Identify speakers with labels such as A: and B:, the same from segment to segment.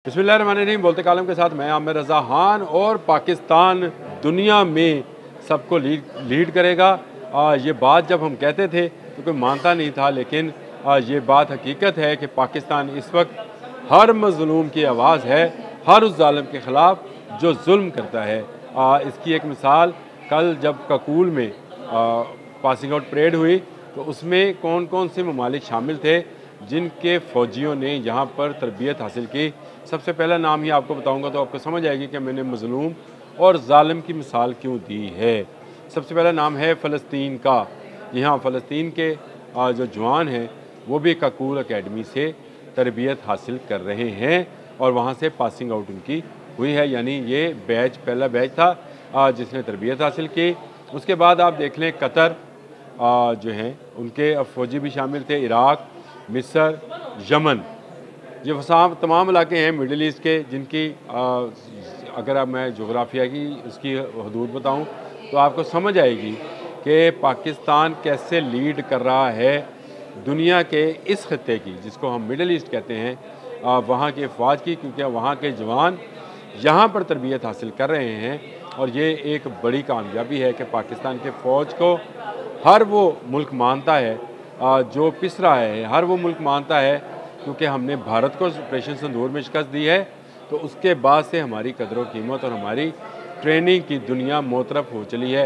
A: बिस्मिल्लाहिर्रहमानिर्रहीम। बोलते कालम के साथ मैं आमिर रज़ा खान। और पाकिस्तान दुनिया में सबको लीड करेगा। ये बात जब हम कहते थे तो कोई मानता नहीं था, लेकिन ये बात हकीकत है कि पाकिस्तान इस वक्त हर मज़लूम की आवाज़ है, हर उस जालिम के ख़िलाफ़ जो जुल्म करता है। इसकी एक मिसाल कल जब ककूल में पासिंग आउट परेड हुई तो उसमें कौन कौन से ममालिक शामिल थे जिनके फ़ौजियों ने यहाँ पर तरबियत हासिल की। सबसे पहला नाम ही आपको बताऊँगा तो आपको समझ आएगी कि मैंने मज़लूम और ज़ालिम की मिसाल क्यों दी है। सबसे पहला नाम है फ़लस्तीन का। जी हाँ, फ़लस्तीन के जो जवान हैं वो भी ककूल अकेडमी से तरबियत हासिल कर रहे हैं और वहाँ से पासिंग आउट उनकी हुई है। यानी ये बैच पहला बैच था जिसने तरबियत हासिल की। उसके बाद आप देख लें कतर जो हैं उनके फ़ौजी भी शामिल थे, इराक़, मिस्र, यमन। ये वो तमाम इलाके हैं मिडल ईस्ट के जिनकी अगर अब मैं जोग्राफिया की उसकी हदूद बताऊं तो आपको समझ आएगी कि पाकिस्तान कैसे लीड कर रहा है दुनिया के इस खत्ते की, जिसको हम मिडल ईस्ट कहते हैं, वहाँ के फ़ौज की, क्योंकि वहाँ के जवान यहाँ पर तरबियत हासिल कर रहे हैं। और ये एक बड़ी कामयाबी है कि पाकिस्तान के फ़ौज को हर वो मुल्क मानता है जो पिस रहा है, हर वो मुल्क मानता है, क्योंकि हमने भारत को ऑपरेशन सिंदूर में शिकस्त दी है तो उसके बाद से हमारी कदर कीमत और हमारी ट्रेनिंग की दुनिया मोतरफ हो चली है।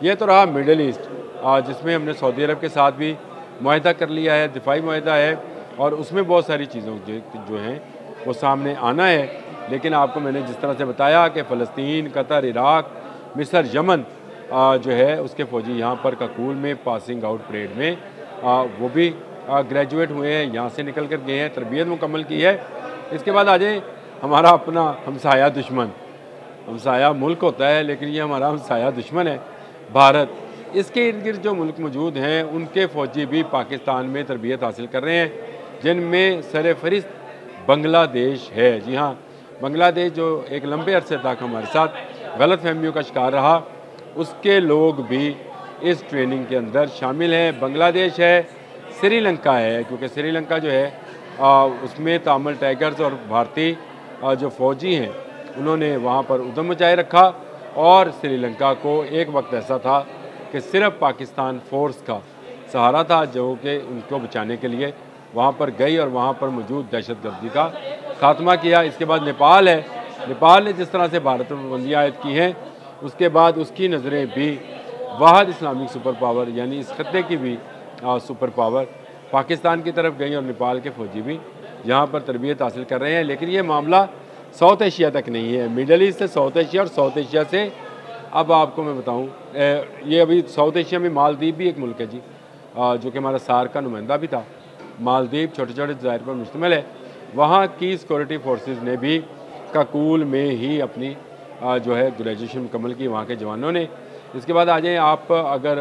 A: ये तो रहा मिडल ईस्ट, जिसमें हमने सऊदी अरब के साथ भी मुआहदा कर लिया है, दिफाई मुआहदा है, और उसमें बहुत सारी चीज़ों जो हैं वो सामने आना है। लेकिन आपको मैंने जिस तरह से बताया कि फ़लस्तीन, कतर, इराक़, मिस्र, यमन जो है उसके फ़ौजी यहाँ पर ककूल में पासिंग आउट परेड में वो भी ग्रेजुएट हुए हैं, यहाँ से निकल कर गए हैं, तरबियत मुकम्मल की है। इसके बाद आ जाए हमारा अपना हमसाया दुश्मन। हमसाया मुल्क होता है लेकिन ये हमारा हमसाया दुश्मन है, भारत। इसके इर्द गिर्द जो मुल्क मौजूद हैं उनके फ़ौजी भी पाकिस्तान में तरबियत हासिल कर रहे हैं, जिनमें सरफ़हरिस्त बांग्लादेश है। जी हाँ, बांग्लादेश जो एक लंबे अरसे तक हमारे साथ गलत फहमियों का शिकार रहा, उसके लोग भी इस ट्रेनिंग के अंदर शामिल हैं। बांग्लादेश है, श्रीलंका है, क्योंकि श्रीलंका जो है उसमें तामिल टाइगर्स और भारतीय जो फ़ौजी हैं उन्होंने वहाँ पर उद्यम मचाए रखा। और श्रीलंका को एक वक्त ऐसा था कि सिर्फ पाकिस्तान फ़ोर्स का सहारा था जो कि उनको बचाने के लिए वहाँ पर गई और वहाँ पर मौजूद दहशतगर्दी का खात्मा किया। इसके बाद नेपाल है, नेपाल ने जिस तरह से भारत पर पाबंदियाँ आयद की हैं उसके बाद उसकी नज़रें भी वाहिद इस्लामिक सुपर पावर यानी इस खत्ते की भी सुपर पावर पाकिस्तान की तरफ गई और नेपाल के फ़ौजी भी यहाँ पर तरबियत हासिल कर रहे हैं। लेकिन ये मामला साउथ एशिया तक नहीं है, मिडल ईस्ट से साउथ एशिया और साउथ एशिया से अब आपको मैं बताऊँ ये अभी साउथ एशिया में मालदीव भी एक मुल्क है जी, जो कि हमारा सार्क का नुमाइंदा भी था। मालदीव छोटे छोटे ज़ाहिर पर मुश्तमिल है। वहाँ की सिक्योरिटी फोर्सेस ने भी ककूल में ही अपनी जो है ग्रेजुएशन मुकम्मल की वहाँ के जवानों ने। इसके बाद आ जाएँ आप, अगर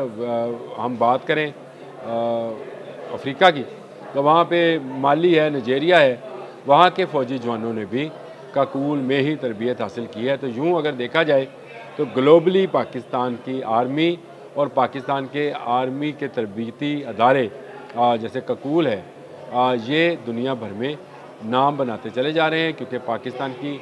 A: हम बात करें अफ्रीका की, तो वहाँ पे माली है, नाइजीरिया है, वहाँ के फ़ौजी जवानों ने भी ककूल में ही तरबियत हासिल की है। तो यूँ अगर देखा जाए तो ग्लोबली पाकिस्तान की आर्मी और पाकिस्तान के आर्मी के तरबियती अदारे जैसे ककूल है, ये दुनिया भर में नाम बनाते चले जा रहे हैं, क्योंकि पाकिस्तान की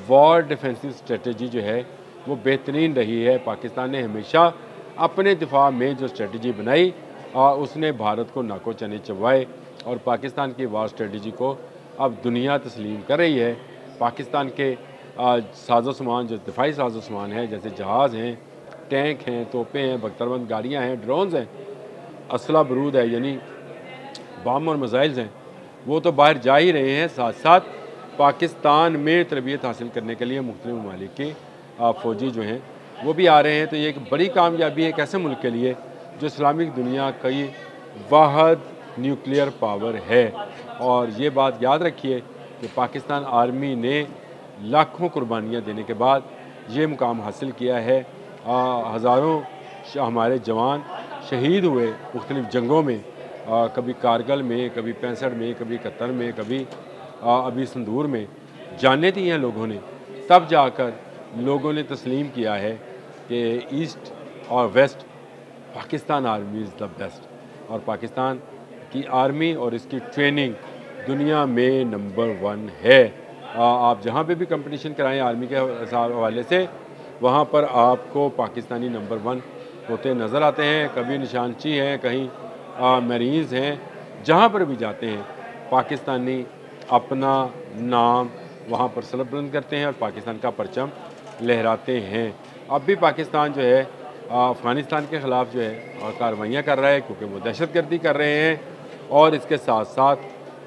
A: वॉर डिफेंसिव स्ट्रेटजी जो है वो बेहतरीन रही है। पाकिस्तान ने हमेशा अपने दिफा में जो स्ट्रेटजी बनाई उसने भारत को नाको चने चबवाए और पाकिस्तान की वार स्ट्रेटजी को अब दुनिया तस्लीम कर रही है। पाकिस्तान के साजो सामान जो दिफाई साजो सामान है, जैसे जहाज़ हैं, टैंक हैं, तोपें हैं, बख्तरबंद गाड़ियाँ हैं, ड्रोन्स हैं, असला बरूद है यानी बम और मिसाइल्स हैं, वो तो बाहर जा ही रहे हैं। साथ साथ पाकिस्तान में तरबियत हासिल करने के लिए मुख्तलिफ ममालिक के फ़ौजी जो हैं वो भी आ रहे हैं। तो ये एक बड़ी कामयाबी है एक ऐसे मुल्क के लिए जो इस्लामिक दुनिया की वाहिद न्यूक्लियर पावर है। और ये बात याद रखिए कि पाकिस्तान आर्मी ने लाखों कुर्बानियाँ देने के बाद ये मुकाम हासिल किया है। हज़ारों हमारे जवान शहीद हुए मुख्तलिफ़ जंगों में, कभी कारगिल में, कभी 65 में, कभी 71 में, कभी अभी संदूर में जाने दी हैं लोगों ने। तब जाकर लोगों ने तस्लीम किया है कि ईस्ट और west Pakistan army is the best. और पाकिस्तान की आर्मी और इसकी ट्रेनिंग दुनिया में नंबर 1 है। आप जहाँ पे भी कंपटीशन कराएं आर्मी के हवाले से, वहाँ पर आपको पाकिस्तानी नंबर 1 होते नज़र आते हैं। कभी निशानची हैं, कहीं मरीन्स हैं, जहाँ पर भी जाते हैं पाकिस्तानी अपना नाम वहाँ पर सर बुलंद करते हैं और पाकिस्तान का परचम लहराते हैं। अब भी पाकिस्तान जो है अफ़गानिस्तान के ख़िलाफ़ जो है कार्रवाइयाँ कर रहा है, क्योंकि वो दहशतगर्दी कर रहे हैं। और इसके साथ साथ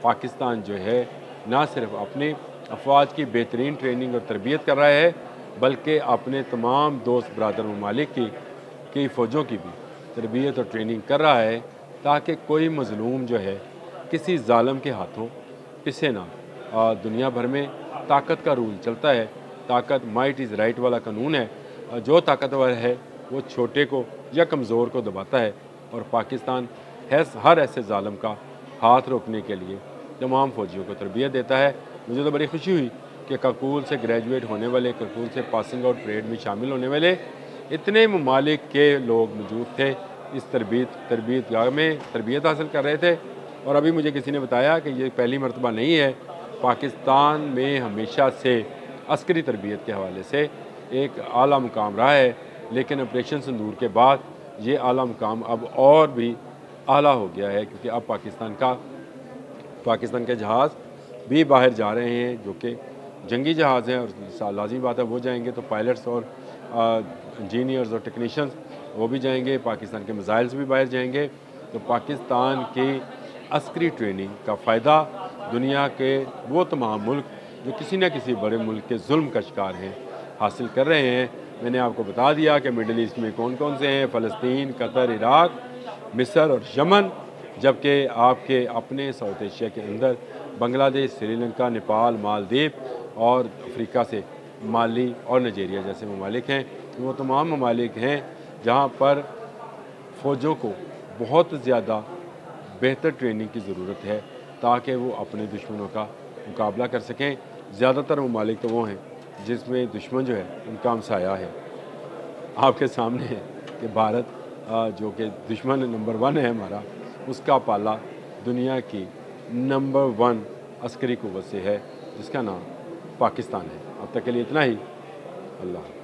A: पाकिस्तान जो है ना सिर्फ अपनी अफवाज की बेहतरीन ट्रेनिंग और तरबियत कर रहा है, बल्कि अपने तमाम दोस्त बरदर ममालिक की फ़ौजों की भी तरबियत और ट्रेनिंग कर रहा है, ताकि कोई मज़लूम जो है किसी ज़ालिम के हाथों पिसे ना। दुनिया भर में ताकत का रूल चलता है, ताकत माइट इज़ राइट वाला कानून है। जो ताकतवर है वो छोटे को या कमज़ोर को दबाता है, और पाकिस्तान हर ऐसे ज़ालिम का हाथ रोकने के लिए तमाम फ़ौजियों को तरबियत देता है। मुझे तो बड़ी खुशी हुई कि करकुल से ग्रेजुएट होने वाले, करकुल से पासिंग आउट परेड में शामिल होने वाले इतने ममालिक के लोग मौजूद थे, इस तरबियतगाह में तरबियत हासिल कर रहे थे। और अभी मुझे किसी ने बताया कि ये पहली मरतबा नहीं है, पाकिस्तान में हमेशा से अस्करी तरबियत के हवाले से एक आला मुकाम रहा है, लेकिन ऑपरेशन सिंदूर के बाद ये आला मुकाम अब और भी आला हो गया है, क्योंकि अब पाकिस्तान के जहाज़ भी बाहर जा रहे हैं, जो कि जंगी जहाज़ हैं, और लाज़मी बात है वो जाएंगे तो पायलट्स और इंजीनियर्स और टेक्नीशियंस वो भी जाएंगे, पाकिस्तान के मिसाइल्स भी बाहर जाएंगे। तो पाकिस्तान की अस्करी ट्रेनिंग का फ़ायदा दुनिया के वो तमाम मुल्क जो किसी न किसी बड़े मुल्क के जुल्म का शिकार हैं हासिल कर रहे हैं। मैंने आपको बता दिया कि मिडल ईस्ट में कौन कौन से हैं: फ़लस्तीन, कतर, इराक़, मिस्र और यमन। जबकि आपके अपने साउथ एशिया के अंदर बांग्लादेश, श्रीलंका, नेपाल, मालदीव और अफ्रीका से माली और नाइजीरिया जैसे ममालिक हैं। वो तमाम ममालिक हैं जहाँ पर फ़ौजों को बहुत ज़्यादा बेहतर ट्रेनिंग की ज़रूरत है, ताकि वो अपने दुश्मनों का मुकाबला कर सकें। ज़्यादातर ममालिक तो वो हैं जिसमें दुश्मन जो है उनका हमसाया है। आपके सामने है कि भारत जो कि दुश्मन नंबर 1 है हमारा, उसका पाला दुनिया की नंबर 1 अस्करी कुव्वत से है, जिसका नाम पाकिस्तान है। अब तक के लिए इतना ही। अल्लाह।